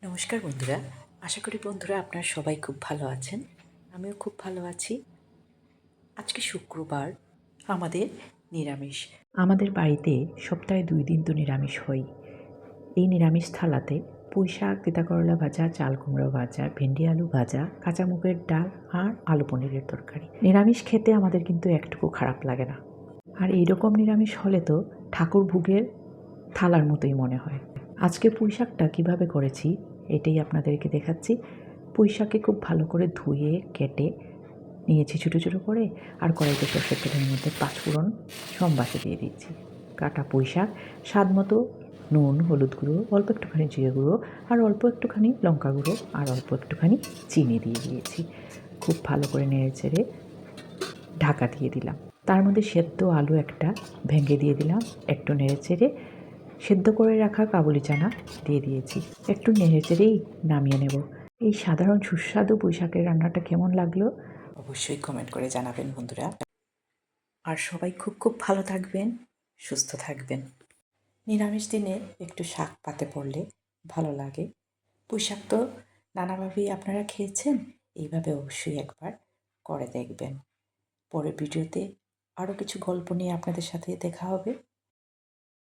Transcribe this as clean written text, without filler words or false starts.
নমস্কার বন্ধুরা, আশা করি বন্ধুরা আপনারা সবাই খুব ভালো আছেন। আমিও খুব ভালো আছি। আজকে শুক্রবার, আমাদের নিরামিষ। আমাদের বাড়িতে সপ্তাহে 2 দিন তো নিরামিষ হয়ই। এই নিরামিষ থালাতে পুঁই শাক, তিতা করলা ভাজা, চাল কুমড়ো ভাজা, ভেন্ডি আলু ভাজা, কাঁচা মুগের ডাল আর আলু পনিরের তরকারি। নিরামিষ খেতে আমাদের কিন্তু একটুকু খারাপ লাগে না। আর এইরকম নিরামিষ হলে তো ঠাকুর ভোগের থালার মতোই মনে হয়। আজকে পুঁই শাকটা কীভাবে করেছি এটাই আপনাদেরকে দেখাচ্ছি। পুঁই শাককে খুব ভালো করে ধুয়ে কেটে নিয়েছি ছোটো ছোটো করে, আর কড়াইতে সর্ষের তেলের মধ্যে 5 ফোড়ন সম্বাসে দিয়ে দিচ্ছি। কাটা পুঁই শাক, স্বাদ মতো নুন, হলুদ গুঁড়ো, অল্প একটুখানি জিরে গুঁড়ো আর অল্প একটুখানি লঙ্কা গুঁড়ো আর অল্প একটুখানি চিনি দিয়ে দিয়েছি। খুব ভালো করে নেড়ে চেড়ে ঢাকা দিয়ে দিলাম। তার মধ্যে সেদ্ধ আলু একটা ভেঙে দিয়ে দিলাম। একটু নেড়ে চেড়ে সেদ্ধ করে রাখা কাবুলি চানা দিয়ে দিয়েছি। একটু নেড়ে চেড়েই নামিয়ে নেব। এই সাধারণ সুস্বাদু পুঁই শাকের রান্নাটা কেমন লাগলো অবশ্যই কমেন্ট করে জানাবেন বন্ধুরা। আর সবাই খুব খুব ভালো থাকবেন, সুস্থ থাকবেন। নিরামিষ দিনে একটু শাক পাতে পড়লে ভালো লাগে। পুঁই শাক তো নানাভাবেই আপনারা খেয়েছেন, এইভাবে অবশ্যই একবার করে দেখবেন। পরের ভিডিওতে আরও কিছু গল্প নিয়ে আপনাদের সাথে দেখা হবে।